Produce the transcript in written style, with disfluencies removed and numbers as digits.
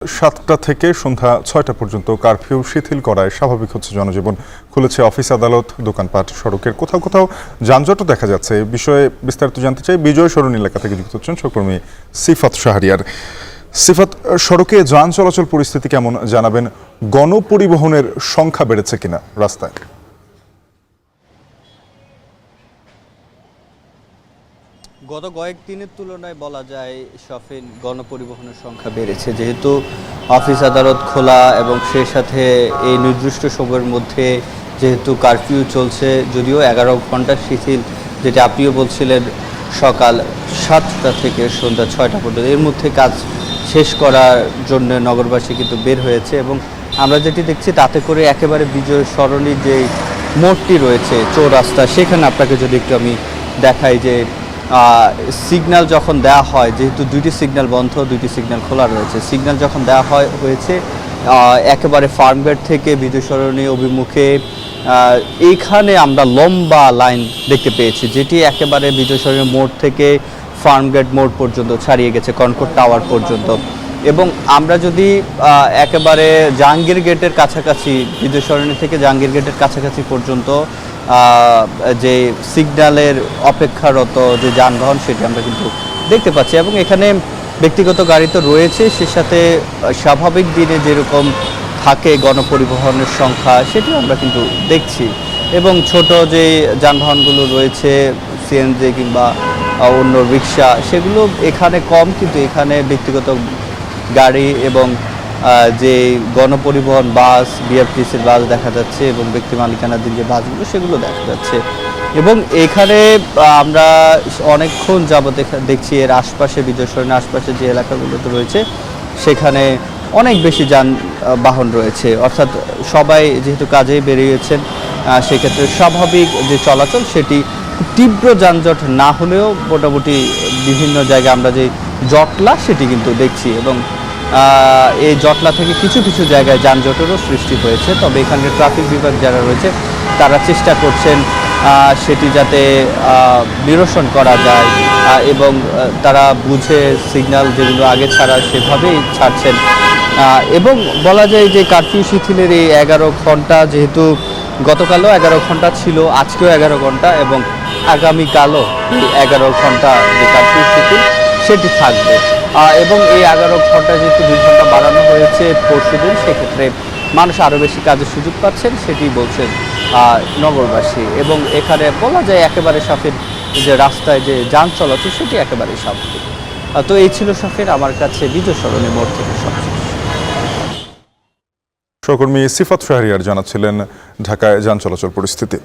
7টা থেকে সন্ধ্যা 6টা পর্যন্ত কারফিউ শিথিল করায় স্বাভাবিক হচ্ছে জনজীবন। খুলেছে অফিস, আদালত, দোকানপাট। সড়কের কোথাও কোথাও যানজটও দেখা যাচ্ছে। এই বিষয়ে বিস্তারিত জানতে চাই বিজয় সরণ এলাকা থেকে যুক্ত হচ্ছেন সহকর্মী সিফাত শাহরিয়ার। সিফাত, সড়কে যান চলাচল পরিস্থিতি কেমন জানাবেন? গণপরিবহনের সংখ্যা বেড়েছে কিনা রাস্তায়? গত কয়েকদিনের তুলনায় বলা যায় শফিন, গণপরিবহনের সংখ্যা বেড়েছে, যেহেতু অফিস আদালত খোলা এবং সেই সাথে এই নির্দিষ্ট সময়ের মধ্যে যেহেতু কারফিউ চলছে, যদিও 11 ঘন্টা শিথিল, যেটা আপনিও বলছিলেন সকাল 7টা থেকে সন্ধ্যা 6টা পর্যন্ত, এর মধ্যে কাজ শেষ করার জন্য নগরবাসী কিন্তু বের হয়েছে। এবং আমরা যেটি দেখছি তাতে করে একেবারে বিজয় সরণির যে মোড়টি রয়েছে চৌরাস্তা, সেখানে আপনাকে যদি একটু আমি দেখাই যে সিগন্যাল যখন দেওয়া হয়, যেহেতু দুইটি সিগন্যাল বন্ধ, দুইটি সিগন্যাল খোলা রয়েছে, সিগন্যাল যখন দেওয়া হয়েছে একেবারে ফার্মগেট থেকে বিজয় সরণি অভিমুখে এইখানে আমরা লম্বা লাইন দেখতে পেয়েছি, যেটি একেবারে বিজয় সরণি মোড় থেকে ফার্মগেট মোড় পর্যন্ত ছাড়িয়ে গেছে, কনকর্ড টাওয়ার পর্যন্ত। এবং আমরা যদি একেবারে জাহাঙ্গীর গেটের কাছাকাছি, বিজয় সরণি থেকে জাহাঙ্গীর গেটের কাছাকাছি পর্যন্ত যে সিগন্যালের অপেক্ষারত যে যানবাহন, সেটি আমরা কিন্তু দেখতে পাচ্ছি। এবং এখানে ব্যক্তিগত গাড়ি তো রয়েছে, সে সাথে স্বাভাবিক দিনে যেরকম থাকে গণপরিবহনের সংখ্যা, সেটি আমরা কিন্তু দেখছি। এবং ছোট যে যানবাহনগুলো রয়েছে, সিএনজি কিংবা অন্য রিক্সা, সেগুলো এখানে কম, কিন্তু এখানে ব্যক্তিগত গাড়ি এবং যে গণপরিবহন বাস, বিআরটিসির বাস দেখা যাচ্ছে এবং ব্যক্তি মালিকানাধীন যে বাসগুলো, সেগুলো দেখা যাচ্ছে। এবং এখানে আমরা অনেকক্ষণ যাবত দেখছি এর আশপাশে, বিজয় সরণির আশপাশে যে এলাকাগুলোতে রয়েছে, সেখানে অনেক বেশি যানবাহন রয়েছে। অর্থাৎ সবাই যেহেতু কাজেই বেরিয়েছেন, সেক্ষেত্রে স্বাভাবিক যে চলাচল, সেটি তীব্র যানজট না হলেও মোটামুটি বিভিন্ন জায়গায় আমরা যে জটলা, সেটি কিন্তু দেখছি। এবং এই জটলা থেকে কিছু কিছু জায়গায় যানজটেরও সৃষ্টি হয়েছে। তবে এখানকার ট্রাফিক বিভাগ যারা রয়েছে, তারা চেষ্টা করছেন সেটি যাতে নিরসন করা যায়, এবং তারা বুঝে সিগন্যাল যেগুলো আগে ছাড়া সেভাবেই ছাড়ছেন। এবং বলা যায় যে কারফিউ শিথিলের এই 11 ঘন্টা, যেহেতু গতকালও 11 ঘন্টা ছিল, আজকেও 11 ঘন্টা, এবং আগামীকালও এই 11 ঘন্টা যে কারফিউ শিথিল, সেটি থাকবে। এবং এই 11 ঘন্টা যেহেতু 2 ঘন্টা বাড়ানো হয়েছে পরশুদিন, সেক্ষেত্রে মানুষ আরও বেশি কাজের সুযোগ পাচ্ছেন, সেটি বলছেন নগরবাসী। এবং এখানে বলা যায় একেবারে সাফের যে রাস্তায় যে যান চলাচল, সেটি একেবারেই স্বাভাবিক। তো এই ছিল সাফের আমার কাছে বিজয় সরণি মোড় থেকে সবচেয়ে। সহকর্মী সিফাত শাহরিয়ার জানাচ্ছিলেন ঢাকায় যান চলাচল পরিস্থিতি।